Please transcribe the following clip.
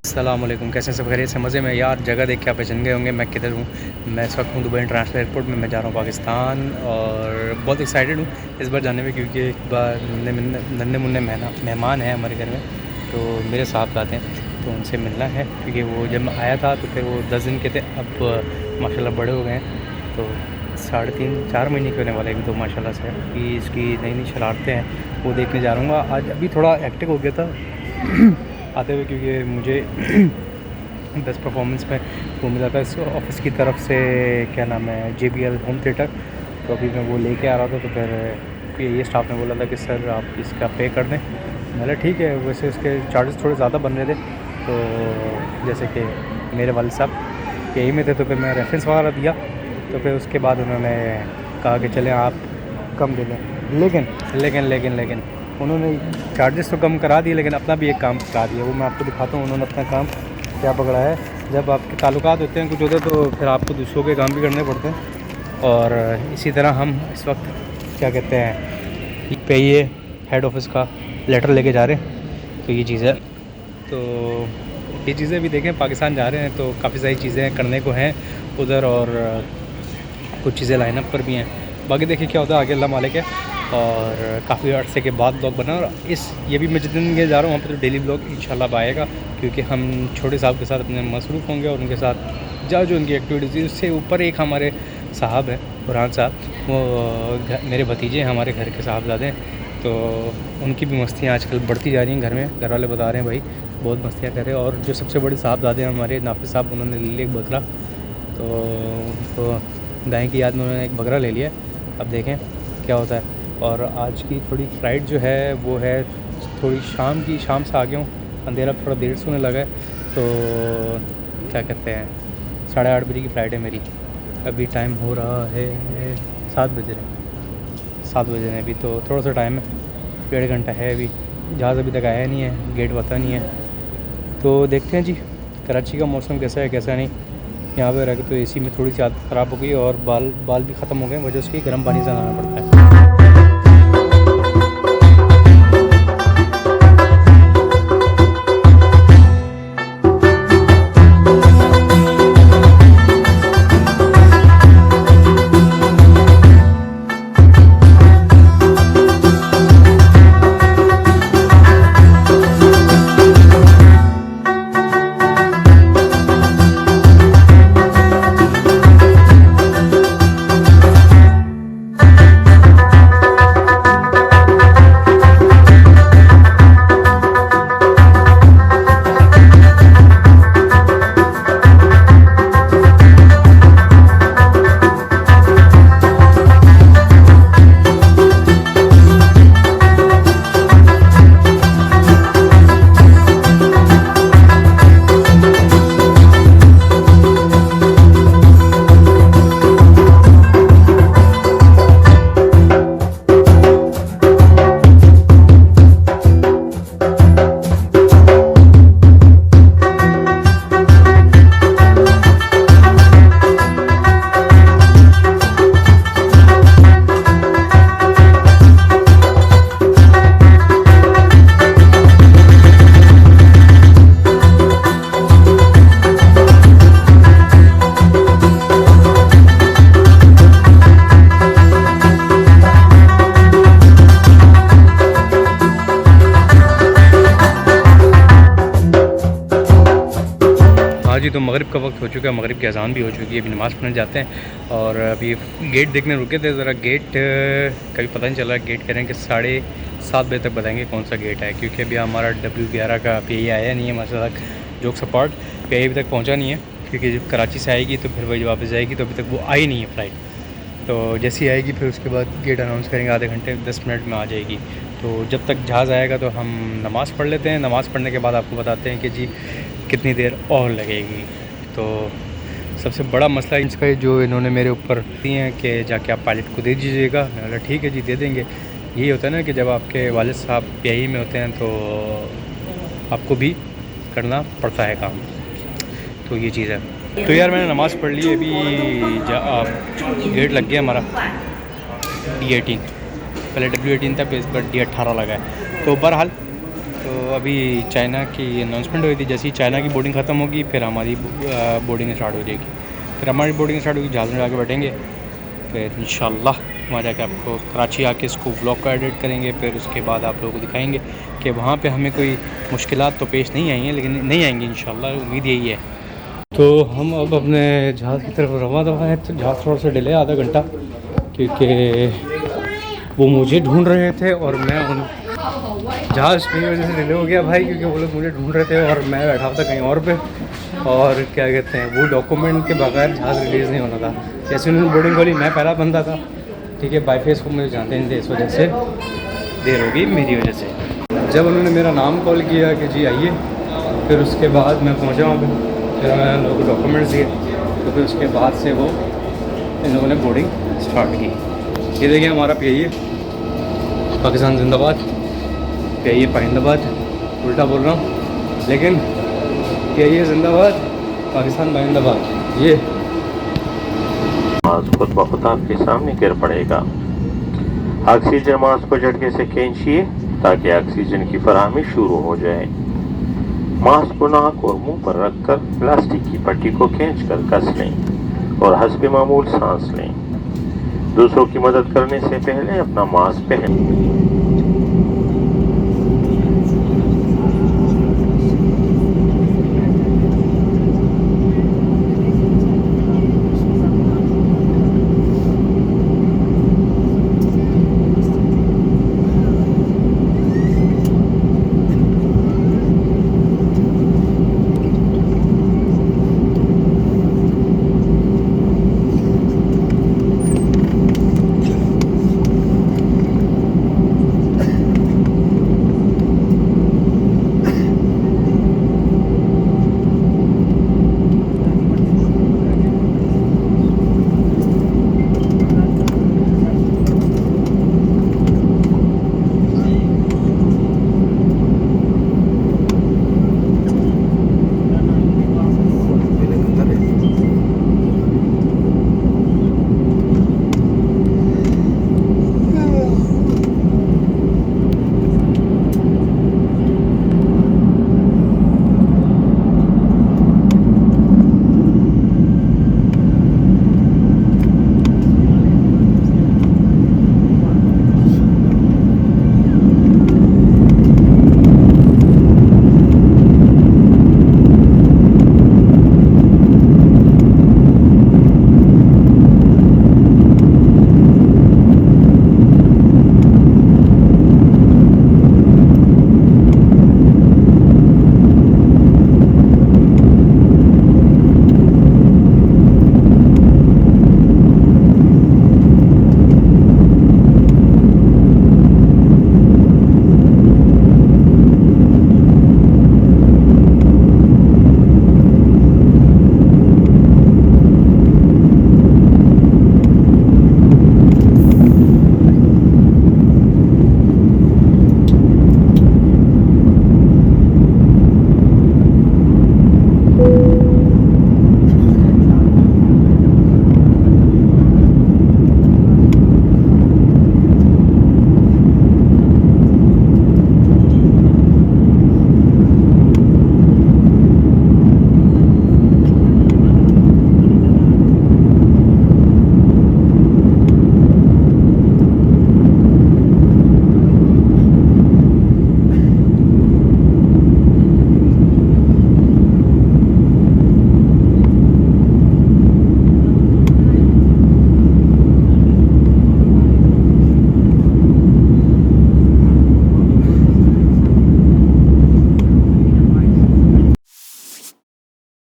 अस्सलाम वालेकुम, कैसे हैं सब खैरियत से मज़े में। यार जगह देख के आप पहचान गए होंगे मैं किधर हूँ। मैं इस वक्त हूँ दुबई इंटरनेशनल एयरपोर्ट में। मैं जा रहा हूँ पाकिस्तान और बहुत एक्साइटेड हूँ इस बार जाने में, क्योंकि एक बार नन्हे मुन्ने मेहमान हैं हमारे घर में, तो मेरे साथ आते हैं, तो उनसे मिलना है। क्योंकि वो जब मैं आया था तो फिर वो 10 दिन के थे, अब माशाल्लाह बड़े हो गए हैं, तो 3.5-4 महीने के होने वाले हैं तो माशाल्लाह से कि इसकी नई नई शरारतें हैं वो देखने जा रहा हूँ। आज अभी थोड़ा एक्टिव हो गया था आते हुए, क्योंकि मुझे बेस्ट परफॉर्मेंस में वो मिला था इस ऑफिस की तरफ से, क्या नाम है, JBL होम थिएटर। तो अभी मैं वो लेके आ रहा था, तो फिर ये स्टाफ ने बोला था कि सर आप इसका पे कर दें। मैंने ठीक है, वैसे इसके चार्जेस थोड़े ज़्यादा बन रहे थे, तो जैसे कि मेरे वाले साहब यही में थे, तो फिर मैं रेफरेंस वगैरह दिया, तो फिर उसके बाद उन्होंने कहा कि चलें आप कम दे दें। लेकिन उन्होंने चार्जेस तो कम करा दिए, लेकिन अपना भी एक काम करा दिया। वो मैं आपको दिखाता हूँ उन्होंने अपना काम क्या पकड़ा है। जब आपके ताल्लुकात होते हैं कुछ होते हैं, तो फिर आपको दूसरों के काम भी करने पड़ते हैं। और इसी तरह हम इस वक्त क्या कहते हैं पे ये हेड ऑफिस का लेटर लेके जा रहे हैं, तो ये चीज़ है। तो ये चीज़ें भी देखें, पाकिस्तान जा रहे हैं तो काफ़ी सारी चीज़ें करने को हैं उधर, और कुछ चीज़ें लाइनअप पर भी हैं। बाकी देखिए क्या होता है आगे, अल्लाह मालिक है। और काफ़ी अर्से के बाद ब्लॉग बना, और ये भी मैं जिस दिन के जा रहा हूँ वहाँ पर तो डेली ब्लॉग इंशाल्लाह आएगा, क्योंकि हम छोटे साहब के साथ अपने मसरूफ़ होंगे और उनके साथ जो उनकी एक्टिविटीज़। उससे ऊपर एक हमारे साहब हैं बुरहान साहब, वो मेरे भतीजे हैं, हमारे घर के साहबजादे हैं, तो उनकी भी मस्तियाँ आजकल बढ़ती जा रही हैं घर में। घर वाले बता रहे हैं भाई बहुत मस्तियाँ कर रहे हैं। और जो सबसे बड़े साहबजादे हैं हमारे नाफिस साहब, उन्होंने ले लिया एक बकरा, तो दाएँ की याद में उन्होंने एक बकरा ले लिया। अब देखें क्या होता है। और आज की थोड़ी फ़्लाइट जो है वो है थोड़ी शाम से आ गया हूँ, अंधेरा थोड़ा देर से होने लगा है, तो क्या कहते हैं 8:30 बजे की फ़्लाइट है मेरी। अभी टाइम हो रहा है 7 बजे ने अभी, तो थोड़ा सा टाइम है, 1.5 घंटा है अभी। जहाज़ अभी तक आया नहीं है, गेट पता नहीं है, तो देखते हैं जी कराची का मौसम कैसा है कैसा नहीं। यहाँ पर रह के तो AC में थोड़ी सी आदत ख़राब हो गई, और बाल भी ख़त्म हो गए, वजह उसकी गर्म पानी से नहाना पड़ता है। जी, तो मगरिब का वक्त हो चुका है, मगरिब की अज़ान भी हो चुकी है, अभी नमाज़ पढ़ने जाते हैं। और अभी गेट देखने रुके थे ज़रा, गेट कभी पता नहीं चला। गेट कह रहे हैं कि 7:30 बजे तक बताएंगे कौन सा गेट है, क्योंकि अभी हमारा W11 का PI आया नहीं है माशाल्लाह। जोक्स अपार्ट, PI अभी तक पहुँचा नहीं है, क्योंकि जब कराची से आएगी तो फिर वही वापस जाएगी, तो अभी तक वो आई नहीं है फ़्लाइट। तो जैसी आएगी फिर उसके बाद गेट अनाउंस करेंगे, आधे घंटे 10 मिनट में आ जाएगी। तो जब तक जहाज़ आएगा तो हम नमाज़ पढ़ लेते हैं। नमाज़ पढ़ने के बाद आपको बताते हैं कि जी कितनी देर और लगेगी। तो सबसे बड़ा मसला इसका है जो इन्होंने मेरे ऊपर दिए हैं कि जाके आप पायलट को दे दीजिएगा। मैंने बोला ठीक है जी दे देंगे। यही होता है ना कि जब आपके वालिद साहब PI में होते हैं तो आपको भी करना पड़ता है काम, तो ये चीज़ है। तो यार मैंने नमाज़ पढ़ ली, अभी गेट लग गया हमारा D18, पहले W18 था, इस पर D18 लगा है। तो बहरहाल तो अभी चाइना की अनाउंसमेंट हुई थी, जैसे ही चाइना की बोर्डिंग ख़त्म होगी फिर हमारी बोर्डिंग स्टार्ट हो जाएगी। फिर हमारी बोर्डिंग स्टार्ट होगी, जहाज़ में जाके बैठेंगे, फिर इंशाल्लाह वहाँ जाके आपको कराची आके इसको व्लॉग का एडिट करेंगे। फिर उसके बाद आप लोगों को दिखाएंगे कि वहाँ पे हमें कोई मुश्किलात तो पेश नहीं आई हैं, लेकिन नहीं आएंगी इंशाल्लाह, उम्मीद यही है। तो हम अब अपने जहाज़ की तरफ रवाना है। तो जहाज़ थोड़ा सा डिले, आधा घंटा, क्योंकि वो मुझे ढूंढ रहे थे और मैं उन जहाज़ की वजह से डिले हो गया भाई, क्योंकि वो लोग मुझे ढूंढ रहे थे और मैं बैठा था कहीं और पे। और क्या कहते हैं, वो डॉक्यूमेंट के बगैर जहाज़ रिलीज़ नहीं होना था। जैसे उन्होंने बोर्डिंग खोली, मैं पहला बंदा था, ठीक है, बाई फेस को मुझे जानते नहीं थे, इस वजह से देर होगी मेरी वजह से। जब उन्होंने मेरा नाम कॉल किया कि जी आइए, फिर उसके बाद मैं पहुंचा वहाँ पे, फिर मैं लोगों को डॉक्यूमेंट्स दिए, तो फिर उसके बाद से वो इन लोगों ने बोर्डिंग स्टार्ट की। ये देखिए हमारा PIA पाकिस्तान जिंदाबाद, PIA पाइंदाबाद, उल्टा बोल रहा हूँ, लेकिन PIA जिंदाबाद, पाकिस्तान पाइंदाबाद। ये मास्क खुद ब खुद आपके सामने गिर पड़ेगा। ऑक्सीजन मास्क को झटके से खींचिए ताकि ऑक्सीजन की फराहमी शुरू हो जाए। मास्क को नाक और मुंह पर रखकर प्लास्टिक की पट्टी को खींचकर कस लें और हस्बे मामूल सांस लें। दूसरों की मदद करने से पहले अपना मास्क पहनें।